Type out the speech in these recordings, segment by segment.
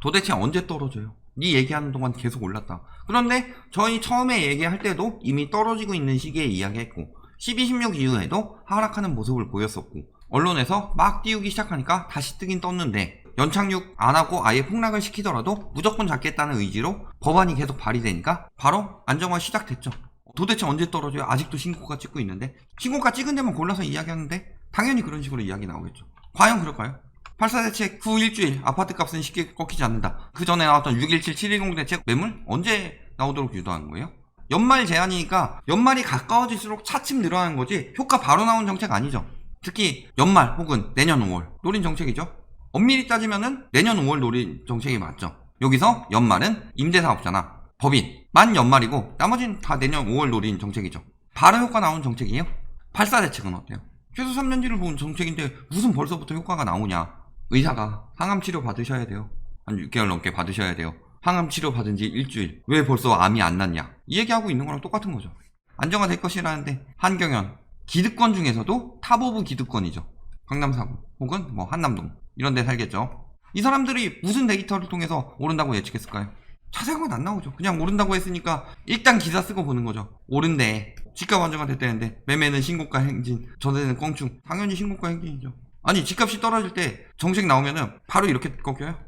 도대체 언제 떨어져요? 네 얘기하는 동안 계속 올랐다. 그런데 저희 처음에 얘기할 때도 이미 떨어지고 있는 시기에 이야기했고 12, 16 이후에도 하락하는 모습을 보였었고 언론에서 막 띄우기 시작하니까 다시 뜨긴 떴는데 연착륙 안하고 아예 폭락을 시키더라도 무조건 잡겠다는 의지로 법안이 계속 발의되니까 바로 안정화 시작됐죠. 도대체 언제 떨어져요? 아직도 신고가 찍고 있는데 신고가 찍은 데만 골라서 이야기하는데 당연히 그런 식으로 이야기 나오겠죠. 과연 그럴까요? 84 대책 후 일주일 아파트 값은 쉽게 꺾이지 않는다. 그 전에 나왔던 617, 710 대책 매물 언제 나오도록 유도하는 거예요? 연말 제한이니까 연말이 가까워질수록 차츰 늘어나는 거지 효과 바로 나온 정책 아니죠. 특히 연말 혹은 내년 5월 노린 정책이죠. 엄밀히 따지면은 내년 5월 노린 정책이 맞죠. 여기서 연말은 임대사업자나 법인만 연말이고 나머지는 다 내년 5월 노린 정책이죠. 바로 효과 나온 정책이에요? 84 대책은 어때요? 최소 3년지를 본 정책인데 무슨 벌써부터 효과가 나오냐. 의사가 항암치료 받으셔야 돼요. 한 6개월 넘게 받으셔야 돼요. 항암치료 받은 지 일주일. 왜 벌써 암이 안 났냐. 이 얘기하고 있는 거랑 똑같은 거죠. 안정화 될 것이라는데 한경연 기득권 중에서도 탑 오브 기득권이죠. 강남 4구 혹은 뭐 한남동 이런 데 살겠죠. 이 사람들이 무슨 데이터를 통해서 오른다고 예측했을까요? 자세한 건 안 나오죠. 그냥 오른다고 했으니까 일단 기사 쓰고 보는 거죠. 오른데 집값 안정화 됐다는데 매매는 신고가 행진, 전세는 껑충. 당연히 신고가 행진이죠. 아니 집값이 떨어질 때 정책 나오면은 바로 이렇게 꺾여요.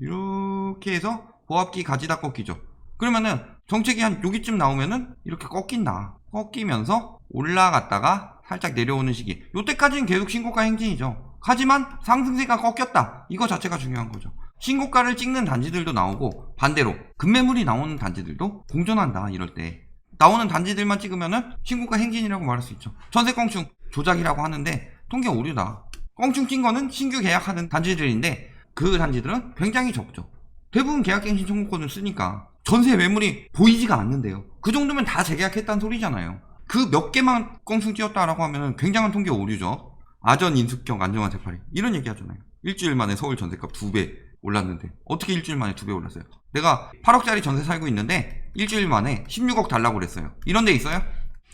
이렇게 해서 보합기 가지다 꺾이죠. 그러면은 정책이 한 여기쯤 나오면은 이렇게 꺾인다. 꺾이면서 올라갔다가 살짝 내려오는 시기. 요때까지는 계속 신고가 행진이죠. 하지만 상승세가 꺾였다. 이거 자체가 중요한 거죠. 신고가를 찍는 단지들도 나오고 반대로 급매물이 나오는 단지들도 공존한다. 이럴 때 나오는 단지들만 찍으면은 신고가 행진이라고 말할 수 있죠. 전세 껑충 조작이라고 하는데 통계 오류다. 껑충 낀 거는 신규 계약하는 단지들인데 그 단지들은 굉장히 적죠. 대부분 계약갱신 청구권을 쓰니까 전세 매물이 보이지가 않는데요. 그 정도면 다 재계약했다는 소리잖아요. 그 몇 개만 껑충 띄었다라고 하면 굉장한 통계 오류죠. 아전 인수격 안정화 되팔이 이런 얘기 하잖아요. 일주일 만에 서울 전세값 2배 올랐는데 어떻게 일주일 만에 2배 올랐어요? 내가 8억짜리 전세 살고 있는데 일주일 만에 16억 달라고 그랬어요. 이런 데 있어요?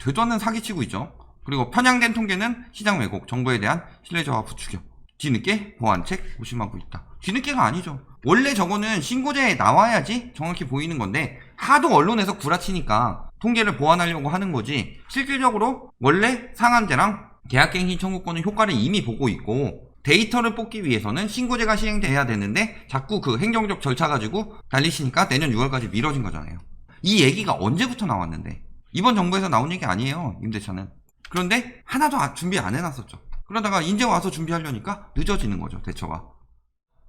되도 않는 사기치고 있죠. 그리고 편향된 통계는 시장 왜곡, 정보에 대한 신뢰 저하 부추겨. 뒤늦게 보완책 고심하고 있다. 뒤늦게가 아니죠. 원래 저거는 신고제에 나와야지 정확히 보이는 건데 하도 언론에서 구라치니까 통계를 보완하려고 하는 거지 실질적으로 원래 상한제랑 계약갱신 청구권은 효과를 이미 보고 있고 데이터를 뽑기 위해서는 신고제가 시행돼야 되는데 자꾸 그 행정적 절차 가지고 달리시니까 내년 6월까지 미뤄진 거잖아요. 이 얘기가 언제부터 나왔는데 이번 정부에서 나온 얘기 아니에요. 임대차는. 그런데 하나도 준비 안 해놨었죠. 그러다가 이제 와서 준비하려니까 늦어지는 거죠. 대처가.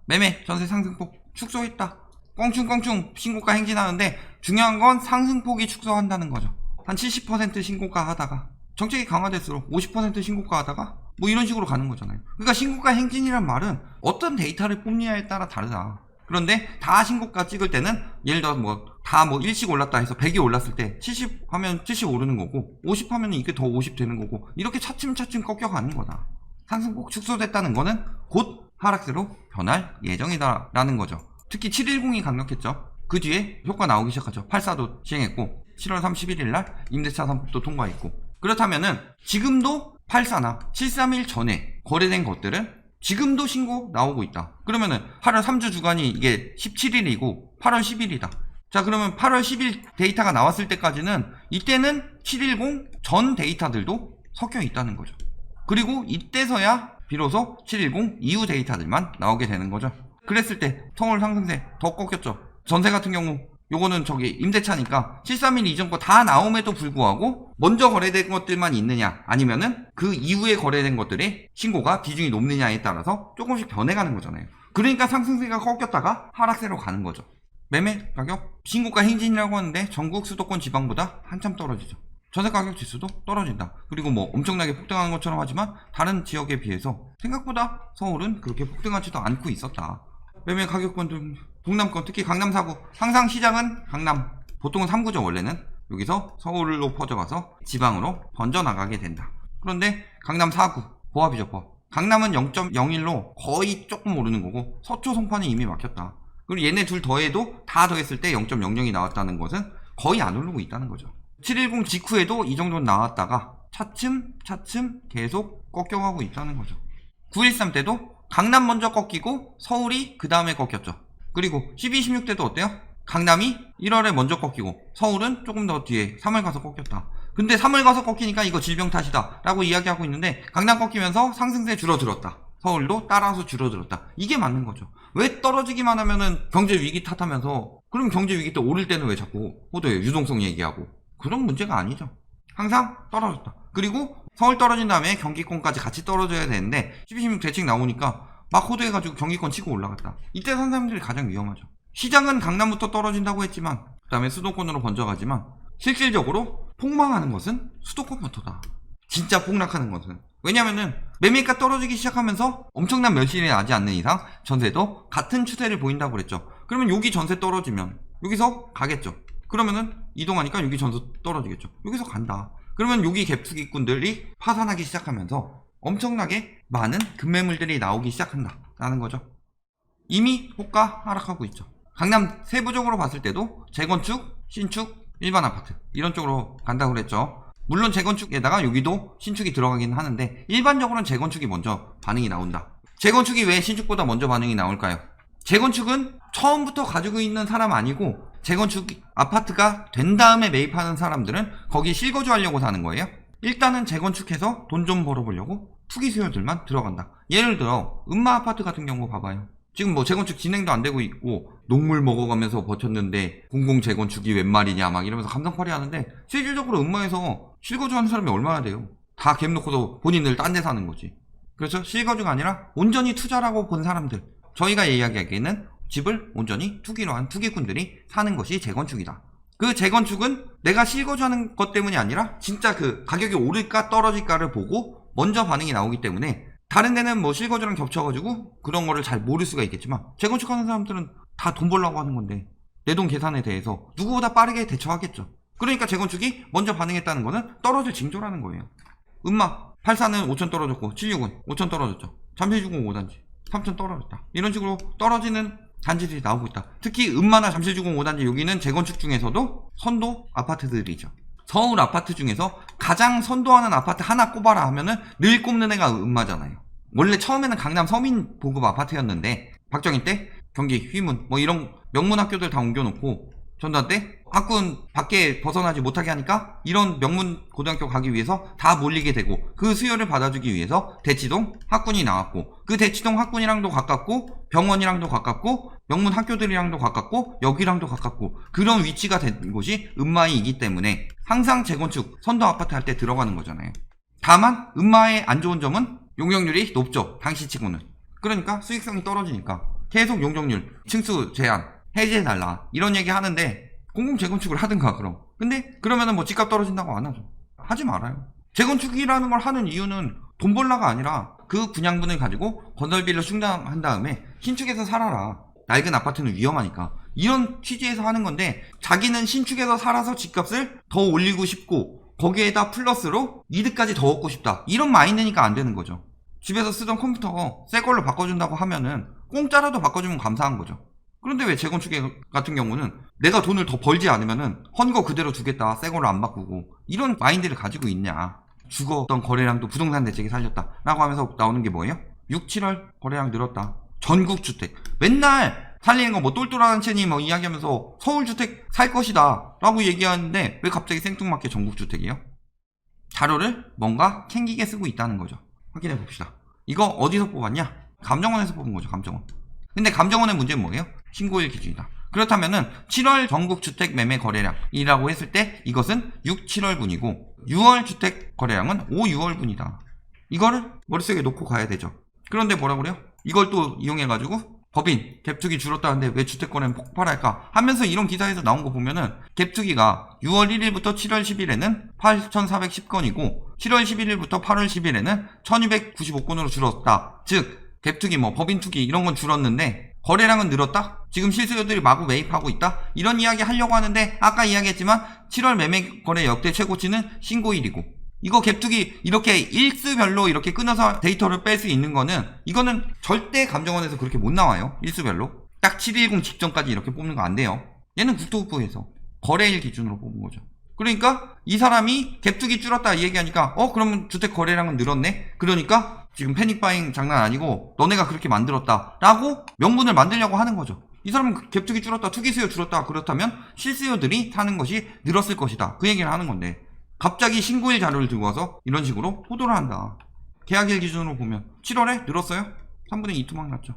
매매 전세 상승폭 축소했다. 껑충껑충 신고가 행진하는데 중요한 건 상승폭이 축소한다는 거죠. 한 70% 신고가 하다가 정책이 강화될수록 50% 신고가 하다가 뭐 이런 식으로 가는 거잖아요. 그러니까 신고가 행진이란 말은 어떤 데이터를 뽑느냐에 따라 다르다. 그런데 다 신고가 찍을 때는 예를 들어 다 일씩 올랐다 해서 100이 올랐을 때 70 하면 70 오르는 거고 50 하면 이게 더 50 되는 거고 이렇게 차츰차츰 꺾여가는 거다. 상승폭 축소됐다는 거는 곧 하락세로 변할 예정이다 라는 거죠. 특히 710이 강력했죠. 그 뒤에 효과 나오기 시작하죠. 84도 시행했고 7월 31일 날 임대차 3법도 통과했고 그렇다면은 지금도 84나 731 전에 거래된 것들은 지금도 신고 나오고 있다. 그러면은 8월 3주 주간이 이게 17일이고 8월 10일이다. 자 그러면 8월 10일 데이터가 나왔을 때까지는 이때는 710 전 데이터들도 섞여 있다는 거죠. 그리고 이때서야 비로소 710 이후 데이터들만 나오게 되는 거죠. 그랬을 때 서울 상승세 더 꺾였죠. 전세 같은 경우 요거는 임대차니까 731 이전 거 다 나옴에도 불구하고 먼저 거래된 것들만 있느냐 아니면은 그 이후에 거래된 것들의 신고가 비중이 높느냐에 따라서 조금씩 변해가는 거잖아요. 그러니까 상승세가 꺾였다가 하락세로 가는 거죠. 매매 가격 신고가 행진이라고 하는데 전국 수도권 지방보다 한참 떨어지죠. 전세 가격 지수도 떨어진다. 그리고 엄청나게 폭등하는 것처럼 하지만 다른 지역에 비해서 생각보다 서울은 그렇게 폭등하지도 않고 있었다. 매매 가격권도 동남권 특히 강남 4구 항상 시장은 강남 보통은 3구죠. 원래는 여기서 서울로 퍼져가서 지방으로 번져나가게 된다. 그런데 강남 4구 보합이죠. 보합. 강남은 0.01로 거의 조금 오르는 거고 서초 송파는 이미 막혔다. 그리고 얘네 둘 더해도 다 더했을 때 0.00이 나왔다는 것은 거의 안 오르고 있다는 거죠. 710 직후에도 이 정도는 나왔다가 차츰 계속 꺾여가고 있다는 거죠. 913 때도 강남 먼저 꺾이고 서울이 그 다음에 꺾였죠. 그리고 12, 16대도 어때요? 강남이 1월에 먼저 꺾이고 서울은 조금 더 뒤에 3월 가서 꺾였다. 근데 3월 가서 꺾이니까 이거 질병 탓이다 라고 이야기하고 있는데 강남 꺾이면서 상승세 줄어들었다. 서울도 따라서 줄어들었다. 이게 맞는 거죠. 왜 떨어지기만 하면은 경제 위기 탓하면서 그럼 경제 위기 때 오를 때는 왜 자꾸 호도에 유동성 얘기하고 그런 문제가 아니죠. 항상 떨어졌다. 그리고 서울 떨어진 다음에 경기권까지 같이 떨어져야 되는데 12, 16 대책 나오니까 막 호도해가지고 경기권 치고 올라갔다. 이때 산 사람들이 가장 위험하죠. 시장은 강남부터 떨어진다고 했지만 그 다음에 수도권으로 번져가지만 실질적으로 폭망하는 것은 수도권부터다. 진짜 폭락하는 것은. 왜냐면은 매매가 떨어지기 시작하면서 엄청난 멸실이 나지 않는 이상 전세도 같은 추세를 보인다고 그랬죠. 그러면 여기 전세 떨어지면 여기서 가겠죠. 그러면은 이동하니까 여기 전세 떨어지겠죠. 여기서 간다. 그러면 여기 갭투기꾼들이 파산하기 시작하면서 엄청나게 많은 급매물들이 나오기 시작한다라는 거죠. 이미 호가 하락하고 있죠. 강남 세부적으로 봤을 때도 재건축, 신축, 일반 아파트 이런 쪽으로 간다고 그랬죠. 물론 재건축에다가 여기도 신축이 들어가긴 하는데 일반적으로는 재건축이 먼저 반응이 나온다. 재건축이 왜 신축보다 먼저 반응이 나올까요? 재건축은 처음부터 가지고 있는 사람 아니고 재건축 아파트가 된 다음에 매입하는 사람들은 거기 실거주 하려고 사는 거예요. 일단은 재건축해서 돈 좀 벌어보려고 투기 수요들만 들어간다. 예를 들어 음마 아파트 같은 경우 봐봐요. 지금 뭐 재건축 진행도 안 되고 있고 녹물 먹어가면서 버텼는데 공공 재건축이 웬 말이냐 막 이러면서 감성팔이 하는데 실질적으로 음마에서 실거주하는 사람이 얼마나 돼요? 다 갭 놓고도 본인들 딴 데 사는 거지. 그렇죠? 실거주가 아니라 온전히 투자라고 본 사람들. 저희가 이야기하기에는 집을 온전히 투기로 한 투기꾼들이 사는 것이 재건축이다. 그 재건축은 내가 실거주하는 것 때문이 아니라 진짜 그 가격이 오를까 떨어질까를 보고 먼저 반응이 나오기 때문에 다른 데는 뭐 실거주랑 겹쳐가지고 그런 거를 잘 모를 수가 있겠지만 재건축하는 사람들은 다 돈 벌려고 하는 건데 내 돈 계산에 대해서 누구보다 빠르게 대처하겠죠. 그러니까 재건축이 먼저 반응했다는 거는 떨어질 징조라는 거예요. 음마 84는 5천 떨어졌고 76은 5천 떨어졌죠. 잠실주공 5단지 3천 떨어졌다. 이런 식으로 떨어지는 단지들이 나오고 있다. 특히 음마나 잠실주공 5단지 여기는 재건축 중에서도 선도 아파트들이죠. 서울 아파트 중에서 가장 선도하는 아파트 하나 꼽아라 하면은 늘 꼽는 애가 음마잖아요. 원래 처음에는 강남 서민 보급 아파트였는데 박정희 때 경기 휘문 뭐 이런 명문 학교들 다 옮겨놓고 전두환 때 학군 밖에 벗어나지 못하게 하니까 이런 명문 고등학교 가기 위해서 다 몰리게 되고 그 수요를 받아주기 위해서 대치동 학군이 나왔고 그 대치동 학군이랑도 가깝고 병원이랑도 가깝고 명문 학교들이랑도 가깝고 여기랑도 가깝고 그런 위치가 된 곳이 음마이기 때문에 항상 재건축 선도 아파트 할 때 들어가는 거잖아요. 다만 음마의 안 좋은 점은 용적률이 높죠. 당시치고는. 그러니까 수익성이 떨어지니까 계속 용적률 층수 제한 해제해달라 이런 얘기 하는데 공공 재건축을 하든가 그럼. 근데 그러면은 뭐 집값 떨어진다고 안 하죠. 하지 말아요. 재건축이라는 걸 하는 이유는 돈 벌라가 아니라 그 분양분을 가지고 건설비를 충당한 다음에 신축해서 살아라. 낡은 아파트는 위험하니까. 이런 취지에서 하는 건데 자기는 신축해서 살아서 집값을 더 올리고 싶고 거기에다 플러스로 이득까지 더 얻고 싶다. 이런 마인드니까 안 되는 거죠. 집에서 쓰던 컴퓨터 새 걸로 바꿔준다고 하면은 공짜라도 바꿔주면 감사한 거죠. 그런데 왜 재건축 같은 경우는 내가 돈을 더 벌지 않으면은 헌거 그대로 두겠다. 새 걸로 안 바꾸고 이런 마인드를 가지고 있냐. 죽었던 거래량도 부동산 대책이 살렸다 라고 하면서 나오는 게 뭐예요? 6, 7월 거래량 늘었다. 전국주택 맨날 살리는 거 뭐 똘똘한 채니 뭐 이야기하면서 서울주택 살 것이다 라고 얘기하는데 왜 갑자기 생뚱맞게 전국주택이에요? 자료를 뭔가 챙기게 쓰고 있다는 거죠. 확인해 봅시다. 이거 어디서 뽑았냐? 감정원에서 뽑은 거죠. 감정원. 근데 감정원의 문제는 뭐예요? 신고일 기준이다. 그렇다면은 7월 전국 주택 매매 거래량이라고 했을 때 이것은 6, 7월분이고 6월 주택 거래량은 5, 6월분이다. 이거를 머릿속에 놓고 가야 되죠. 그런데 뭐라 그래요? 이걸 또 이용해가지고 법인 갭투기 줄었다는데 왜 주택거래는 폭발할까 하면서 이런 기사에서 나온 거 보면은 갭투기가 6월 1일부터 7월 10일에는 8,410건이고 7월 11일부터 8월 10일에는 1,295건으로 줄었다. 즉 갭투기 뭐 법인 투기 이런 건 줄었는데 거래량은 늘었다? 지금 실수요들이 마구 매입하고 있다? 이런 이야기 하려고 하는데 아까 이야기했지만 7월 매매 거래 역대 최고치는 신고일이고 이거 갭투기 이렇게 일수별로 이렇게 끊어서 데이터를 뺄 수 있는 거는 이거는 절대 감정원에서 그렇게 못 나와요. 일수별로. 딱 710 직전까지 이렇게 뽑는 거 안 돼요. 얘는 국토부에서 거래일 기준으로 뽑은 거죠. 그러니까 이 사람이 갭투기 줄었다 이 얘기하니까 그러면 주택 거래량은 늘었네? 그러니까 지금 패닉바잉 장난 아니고 너네가 그렇게 만들었다 라고 명분을 만들려고 하는 거죠. 이 사람은 갭투기 줄었다, 투기 수요 줄었다. 그렇다면 실수요들이 사는 것이 늘었을 것이다. 그 얘기를 하는 건데 갑자기 신고일 자료를 들고 와서 이런 식으로 호도를 한다. 계약일 기준으로 보면 7월에 늘었어요? 3분의 2 토막 났죠.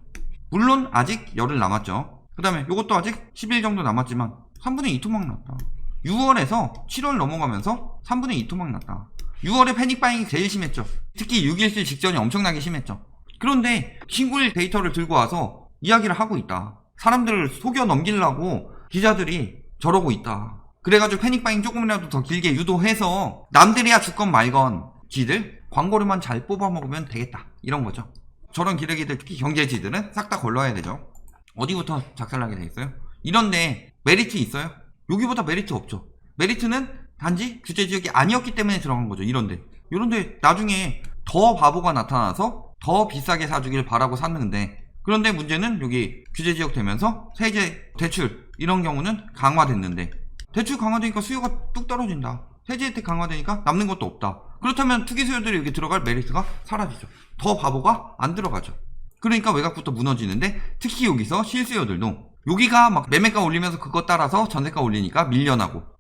물론 아직 열흘 남았죠. 그 다음에 이것도 아직 10일 정도 남았지만 3분의 2 토막 났다. 6월에서 7월 넘어가면서 3분의 2 토막 났다. 6월에 패닉바잉이 제일 심했죠. 특히 6.17 직전이 엄청나게 심했죠. 그런데 신고일 데이터를 들고 와서 이야기를 하고 있다. 사람들을 속여 넘기려고 기자들이 저러고 있다. 그래가지고 패닉바잉 조금이라도 더 길게 유도해서 남들이야 죽건 말건 지들 광고료만 잘 뽑아먹으면 되겠다. 이런 거죠. 저런 기레기들, 특히 경제지들은 싹 다 걸러야 되죠. 어디부터 작살나게 되겠어요? 이런데 메리트 있어요? 여기보다 메리트 없죠. 메리트는 단지 규제지역이 아니었기 때문에 들어간 거죠. 이런데 나중에 더 바보가 나타나서 더 비싸게 사주길 바라고 샀는데, 그런데 문제는 여기 규제지역 되면서 세제, 대출 이런 경우는 강화됐는데, 대출 강화되니까 수요가 뚝 떨어진다. 세제 혜택 강화되니까 남는 것도 없다. 그렇다면 투기 수요들이 여기 들어갈 메리트가 사라지죠. 더 바보가 안 들어가죠. 그러니까 외곽부터 무너지는데, 특히 여기서 실수요들도 여기가 막 매매가 올리면서 그것 따라서 전세가 올리니까 밀려나서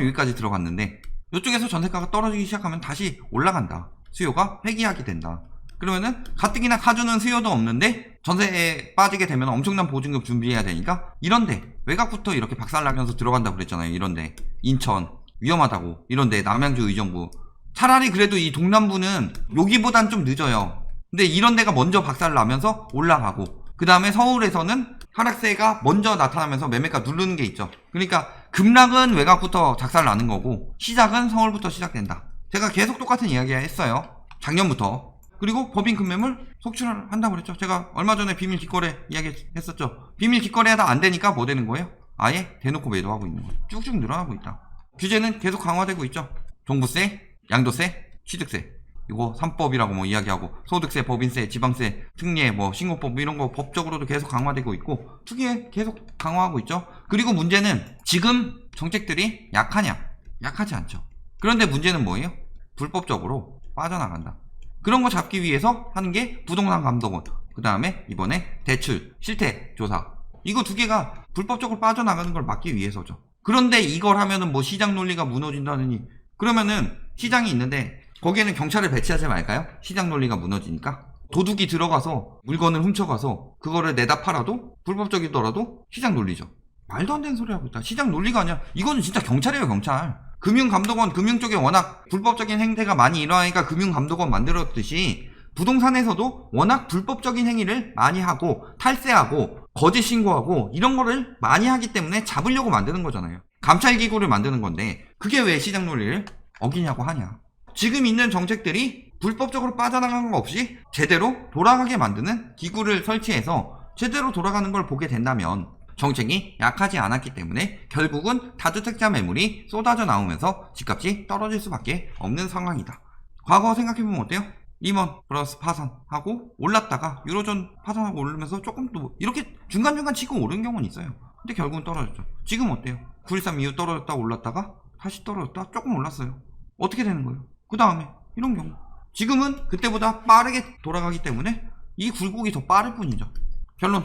여기까지 들어갔는데, 이쪽에서 전세가가 떨어지기 시작하면 다시 올라간다. 수요가 회귀하게 된다. 그러면은 가뜩이나 사주는 수요도 없는데 전세에 빠지게 되면 엄청난 보증금 준비해야 되니까, 이런데 외곽부터 이렇게 박살나면서 들어간다고 그랬잖아요. 이런데 인천 위험하다고, 이런데 남양주 의정부, 차라리 그래도 이 동남부는 여기보단 좀 늦어요. 근데 이런 데가 먼저 박살나면서 올라가고, 그 다음에 서울에서는 하락세가 먼저 나타나면서 매매가 누르는 게 있죠. 그러니까 급락은 외곽부터 작살나는 거고 시작은 서울부터 시작된다. 제가 계속 똑같은 이야기 했어요. 작년부터. 그리고 법인 급매물 속출을 한다고 그랬죠. 제가 얼마 전에 비밀 뒷거래 이야기 했었죠. 비밀 뒷거래 하다 안 되니까 뭐 되는 거예요? 아예 대놓고 매도하고 있는 거예요. 쭉쭉 늘어나고 있다. 규제는 계속 강화되고 있죠. 종부세, 양도세, 취득세, 이거 3법이라고 뭐 이야기하고, 소득세, 법인세, 지방세, 특례, 뭐 신고법 이런 거 법적으로도 계속 강화되고 있고, 투기에 계속 강화하고 있죠. 그리고 문제는 지금 정책들이 약하냐? 약하지 않죠. 그런데 문제는 뭐예요? 불법적으로 빠져나간다. 그런 거 잡기 위해서 하는 게 부동산 감독원, 그 다음에 이번에 대출, 실태 조사, 이거 두 개가 불법적으로 빠져나가는 걸 막기 위해서죠. 그런데 이걸 하면은 뭐 시장 논리가 무너진다느니, 그러면은 시장이 있는데 거기에는 경찰을 배치하지 말까요? 시장 논리가 무너지니까. 도둑이 들어가서 물건을 훔쳐가서 그거를 내다 팔아도 불법적이더라도 시장 논리죠. 말도 안 되는 소리 하고 있다. 시장 논리가 아니야. 이거는 진짜 경찰이에요, 경찰. 금융감독원, 금융 쪽에 워낙 불법적인 행태가 많이 일어나니까 금융감독원 만들었듯이, 부동산에서도 워낙 불법적인 행위를 많이 하고 탈세하고 거짓 신고하고 이런 거를 많이 하기 때문에 잡으려고 만드는 거잖아요. 감찰기구를 만드는 건데 그게 왜 시장 논리를 어기냐고 하냐. 지금 있는 정책들이 불법적으로 빠져나간 거 없이 제대로 돌아가게 만드는 기구를 설치해서 제대로 돌아가는 걸 보게 된다면, 정책이 약하지 않았기 때문에 결국은 다주택자 매물이 쏟아져 나오면서 집값이 떨어질 수밖에 없는 상황이다. 과거 생각해보면 어때요? 리먼 브러스 파산하고 올랐다가 유로존 파산하고 오르면서 조금 또 이렇게 중간중간 치고 오른 경우는 있어요. 근데 결국은 떨어졌죠. 지금 어때요? 9.13 이후 떨어졌다 올랐다가 다시 떨어졌다 조금 올랐어요. 어떻게 되는 거예요? 그 다음에 이런 경우, 지금은 그때보다 빠르게 돌아가기 때문에 이 굴곡이 더 빠를 뿐이죠. 결론,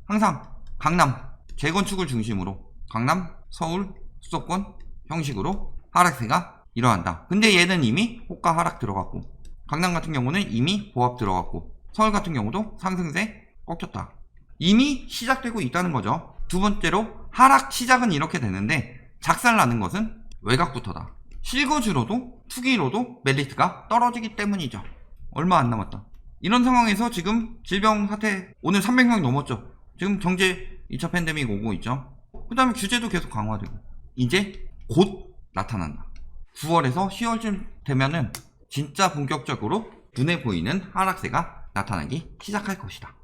항상 강남 재건축을 중심으로 강남, 서울, 수도권 형식으로 하락세가 일어난다. 근데 얘는 이미 호가 하락 들어갔고, 강남 같은 경우는 이미 보합 들어갔고, 서울 같은 경우도 상승세 꺾였다. 이미 시작되고 있다는 거죠. 두 번째로 하락 시작은 이렇게 되는데 작살나는 것은 외곽부터다. 실거주로도 투기로도 메리트가 떨어지기 때문이죠. 얼마 안 남았다. 이런 상황에서 지금 질병 사태 오늘 300명 넘었죠. 지금 경제 2차 팬데믹 오고 있죠. 그 다음에 규제도 계속 강화되고 이제 곧 나타난다. 9월에서 10월쯤 되면은 진짜 본격적으로 눈에 보이는 하락세가 나타나기 시작할 것이다.